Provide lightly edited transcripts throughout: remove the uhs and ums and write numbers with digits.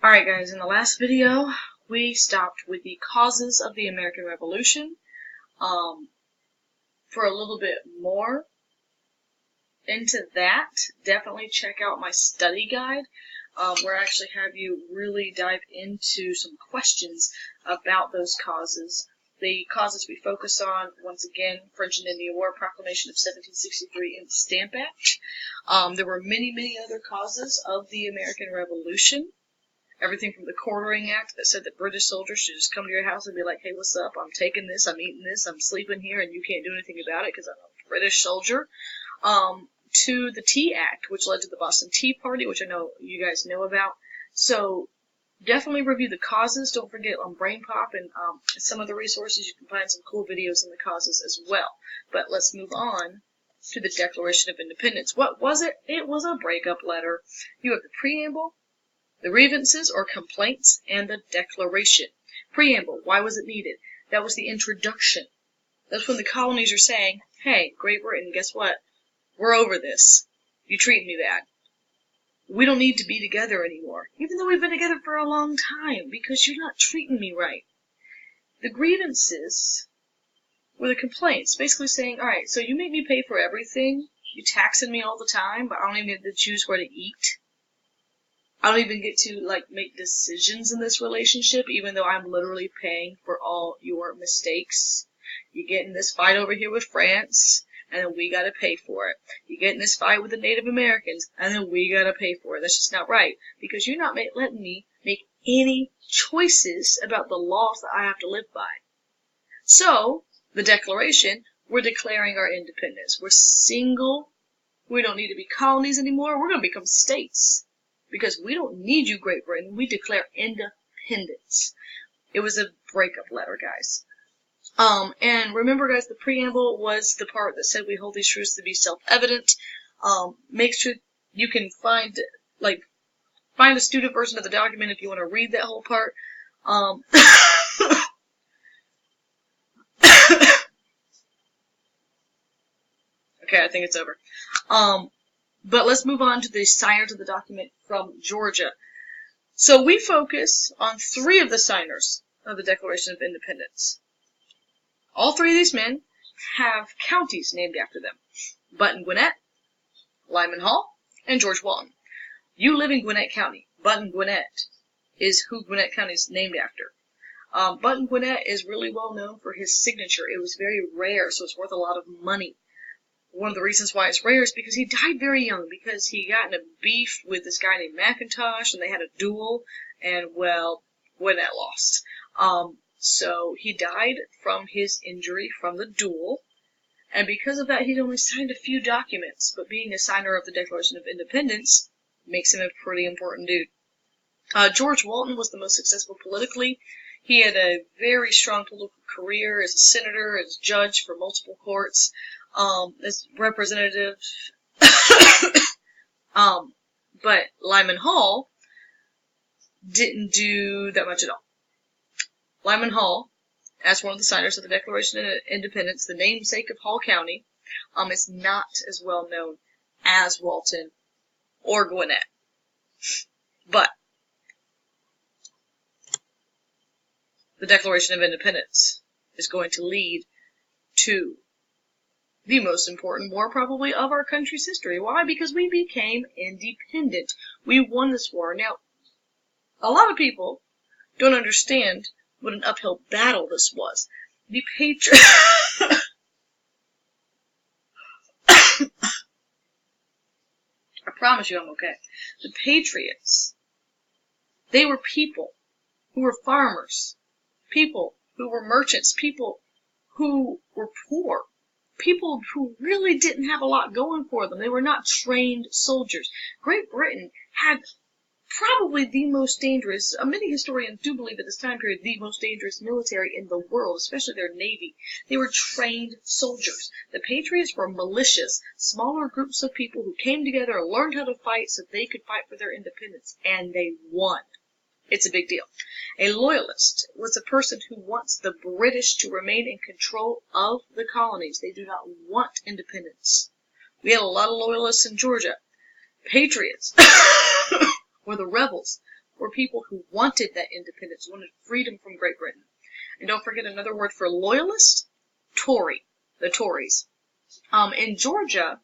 Alright guys, in the last video, we stopped with the causes of the American Revolution. For a little bit more into that, definitely check out my study guide, where I actually have you really dive into some questions about those causes. The causes we focus on, once again, French and Indian War, Proclamation of 1763, and the Stamp Act. There were many other causes of the American Revolution. Everything from the Quartering Act that said that British soldiers should just come to your house and be like, hey, what's up? I'm taking this, I'm eating this, I'm sleeping here, and you can't do anything about it because I'm a British soldier. To the Tea Act, which led to the Boston Tea Party, which I know you guys know about. So definitely review the causes. Don't forget on Brain Pop and some other resources. You can find some cool videos on the causes as well. But let's move on to the Declaration of Independence. What was it? It was a breakup letter. You have the preamble, the grievances or complaints, and the declaration. Preamble, why was it needed? That was the introduction. That's when the colonies are saying, hey, Great Britain, guess what? We're over this. You treat me bad. We don't need to be together anymore, even though we've been together for a long time, because you're not treating me right. The grievances were the complaints, basically saying, alright, so you make me pay for everything, you taxing me all the time, but I don't even get to choose where to eat. I don't even get to, make decisions in this relationship, even though I'm literally paying for all your mistakes. You get in this fight over here with France, and then we gotta pay for it. You get in this fight with the Native Americans, and then we gotta pay for it. That's just not right, because you're not letting me make any choices about the laws that I have to live by. So, the Declaration, we're declaring our independence. We're single. We don't need to be colonies anymore. We're gonna become states. Because we don't need you, Great Britain. We declare independence. It was a breakup letter, guys. And remember, guys, the preamble was the part that said we hold these truths to be self-evident. Make sure you can find a student version of the document if you want to read that whole part. Okay, I think it's over. But let's move on to the signers of the document from Georgia. So we focus on 3 of the signers of the Declaration of Independence. All 3 of these men have counties named after them. Button Gwinnett, Lyman Hall, and George Walton. You live in Gwinnett County. Button Gwinnett is who Gwinnett County is named after. Button Gwinnett is really well known for his signature. It was very rare, so it's worth a lot of money. One of the reasons why it's rare is because he died very young, because he got in a beef with this guy named McIntosh, and they had a duel, and, well, Gwinnett lost. So he died from his injury from the duel, and because of that he'd only signed a few documents, but being a signer of the Declaration of Independence makes him a pretty important dude. George Walton was the most successful politically. He had a very strong political career as a senator, as judge for multiple courts, as representative. But Lyman Hall didn't do that much at all. Lyman Hall, as one of the signers of the Declaration of Independence, the namesake of Hall County, is not as well known as Walton or Gwinnett. But the Declaration of Independence is going to lead to the most important war probably of our country's history. Why? Because we became independent. We won this war. Now, a lot of people don't understand what an uphill battle this was. The Patriots... I promise you I'm okay. The Patriots, they were people who were farmers, people who were merchants, people who were poor, people who really didn't have a lot going for them. They were not trained soldiers. Great Britain had probably the most dangerous, many historians do believe at this time period, the most dangerous military in the world, especially their navy. They were trained soldiers. The Patriots were militias, smaller groups of people who came together and learned how to fight so they could fight for their independence, and they won. It's a big deal. A loyalist was a person who wants the British to remain in control of the colonies. They do not want independence. We had a lot of loyalists in Georgia. Patriots were the rebels, were people who wanted that independence, wanted freedom from Great Britain. And don't forget another word for loyalist, Tory, the Tories. In Georgia,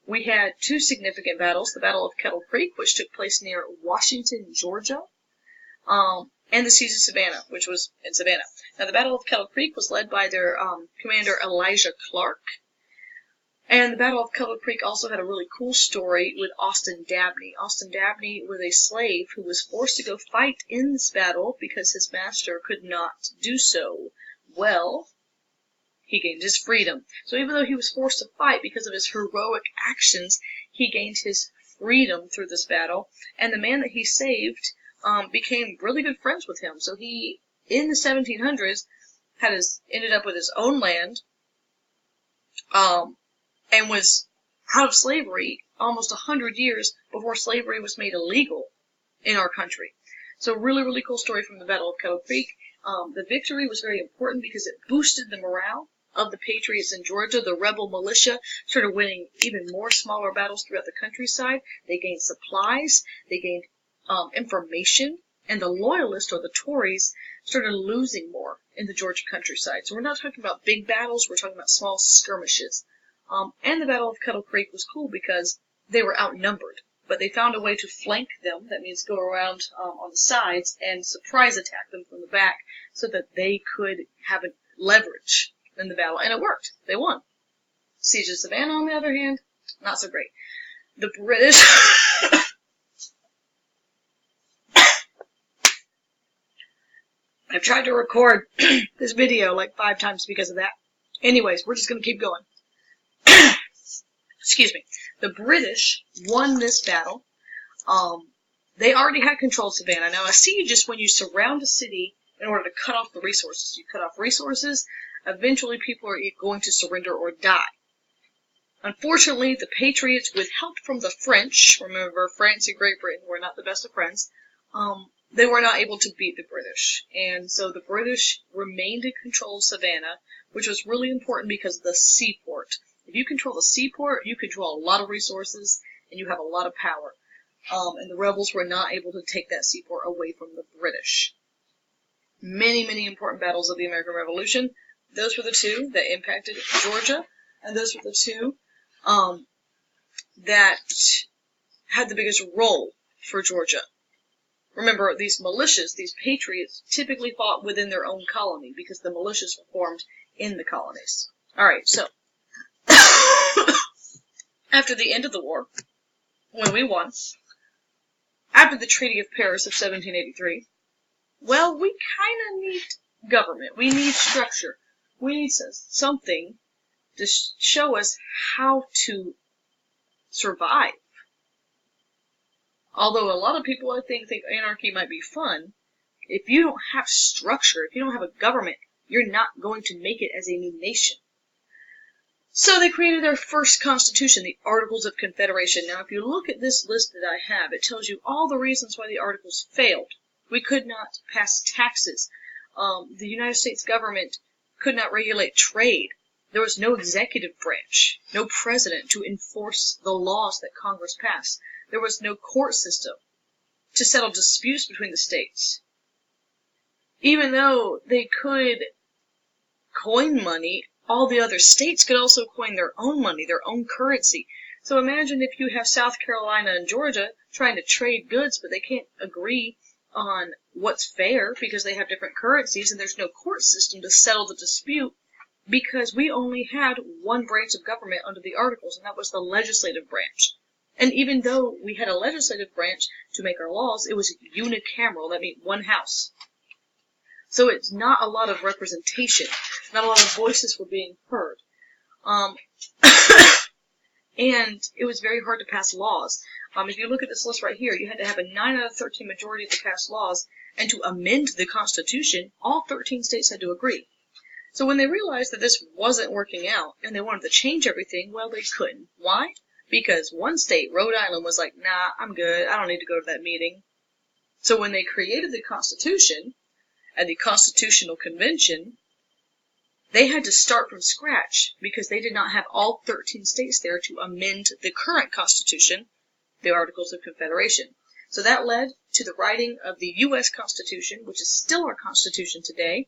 we had two significant battles, the Battle of Kettle Creek, which took place near Washington, Georgia, and the Siege of Savannah, which was in Savannah. Now, the Battle of Kettle Creek was led by their commander, Elijah Clark. And the Battle of Kettle Creek also had a really cool story with Austin Dabney. Austin Dabney was a slave who was forced to go fight in this battle because his master could not do so. Well, he gained his freedom. So even though he was forced to fight because of his heroic actions, he gained his freedom through this battle. And the man that he saved became really good friends with him. So he, in the 1700s, ended up with his own land, and was out of slavery almost 100 years before slavery was made illegal in our country. So really, really cool story from the Battle of Kettle Creek. The victory was very important because it boosted the morale of the patriots in Georgia. The rebel militia started winning even more smaller battles throughout the countryside. They gained supplies, they gained information, and the loyalists, or the Tories, started losing more in the Georgia countryside. So we're not talking about big battles, we're talking about small skirmishes. And the Battle of Kettle Creek was cool because they were outnumbered, but they found a way to flank them, that means go around on the sides and surprise attack them from the back so that they could have a leverage in the battle, and it worked. They won. Siege of Savannah, on the other hand, not so great. The British... I've tried to record this video like 5 times because of that. Anyways, we're just going to keep going. Excuse me. The British won this battle. They already had control of Savannah. Now, a siege is when you surround a city in order to cut off the resources. You cut off resources, eventually people are going to surrender or die. Unfortunately, the Patriots, with help from the French, remember, France and Great Britain were not the best of friends, they were not able to beat the British. And so the British remained in control of Savannah, which was really important because of the seaport. If you control the seaport, you control a lot of resources, and you have a lot of power. And the rebels were not able to take that seaport away from the British. Many, many important battles of the American Revolution. Those were the two that impacted Georgia, and those were the two that had the biggest role for Georgia. Remember, these militias, these patriots, typically fought within their own colony because the militias were formed in the colonies. Alright, so, after the end of the war, when we won, after the Treaty of Paris of 1783, well, we kind of need government. We need structure. We need something to show us how to survive. Although a lot of people, I think anarchy might be fun, if you don't have structure, if you don't have a government, you're not going to make it as a new nation. So they created their first constitution, the Articles of Confederation. Now, if you look at this list that I have, it tells you all the reasons why the Articles failed. We could not pass taxes. The United States government could not regulate trade. There was no executive branch, no president to enforce the laws that Congress passed. There was no court system to settle disputes between the states. Even though they could coin money, all the other states could also coin their own money, their own currency. So imagine if you have South Carolina and Georgia trying to trade goods, but they can't agree on what's fair because they have different currencies and there's no court system to settle the dispute because we only had one branch of government under the Articles, and that was the legislative branch. And even though we had a legislative branch to make our laws, it was unicameral, that means one house. So it's not a lot of representation, not a lot of voices were being heard. And it was very hard to pass laws. If you look at this list right here, you had to have a 9 out of 13 majority to pass laws, and to amend the Constitution, all 13 states had to agree. So when they realized that this wasn't working out, and they wanted to change everything, well, they couldn't. Why? Because one state, Rhode Island, was like, nah, I'm good, I don't need to go to that meeting. So when they created the Constitution, at the Constitutional Convention, they had to start from scratch because they did not have all 13 states there to amend the current Constitution, the Articles of Confederation. So that led to the writing of the U.S. Constitution, which is still our Constitution today,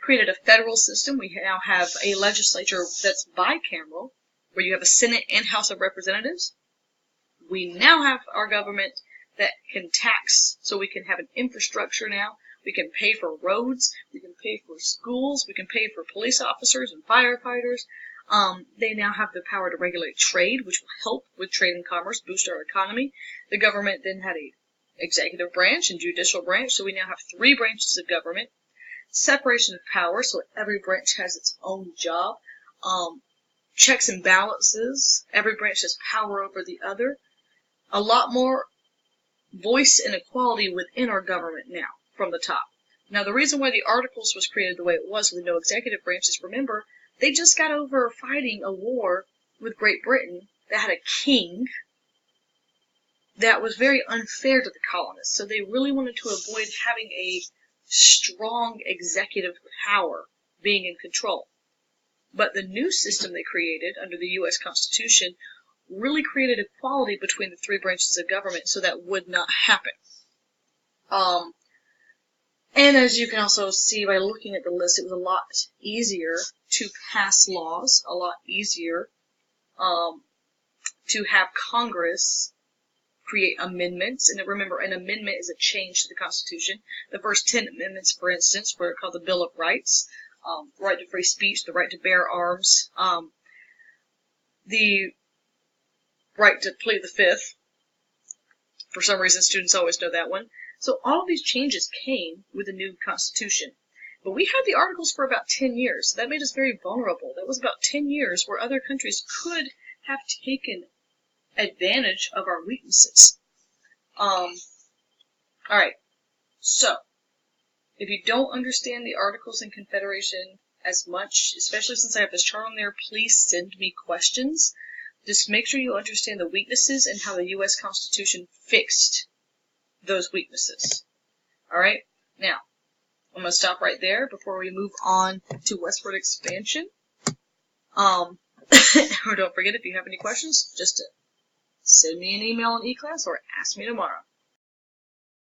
created a federal system. We now have a legislature that's bicameral, where you have a Senate and House of Representatives. We now have our government that can tax, so we can have an infrastructure now. We can pay for roads, we can pay for schools, we can pay for police officers and firefighters. They now have the power to regulate trade, which will help with trade and commerce, boost our economy. The government then had a executive branch and judicial branch, so we now have 3 branches of government. Separation of power, so every branch has its own job. Checks and balances, every branch has power over the other. A lot more voice and equality within our government now, from the top. Now, the reason why the Articles was created the way it was with no executive branches, remember, they just got over fighting a war with Great Britain that had a king that was very unfair to the colonists. So they really wanted to avoid having a strong executive power being in control. But the new system they created under the U.S. Constitution really created equality between the 3 branches of government, so that would not happen. And as you can also see by looking at the list, it was a lot easier to pass laws, a lot easier to have Congress create amendments. And remember, an amendment is a change to the Constitution. The first 10 amendments, for instance, were called the Bill of Rights, the right to free speech, the right to bear arms, the right to plead the Fifth. For some reason, students always know that one. So all of these changes came with the new Constitution. But we had the Articles for about 10 years. So that made us very vulnerable. That was about 10 years where other countries could have taken advantage of our weaknesses. Alright. So, if you don't understand the Articles and Confederation as much, especially since I have this chart on there, please send me questions. Just make sure you understand the weaknesses and how the U.S. Constitution fixed those weaknesses. Alright? Now, I'm going to stop right there before we move on to westward expansion. Or don't forget, if you have any questions, just send me an email in eClass or ask me tomorrow.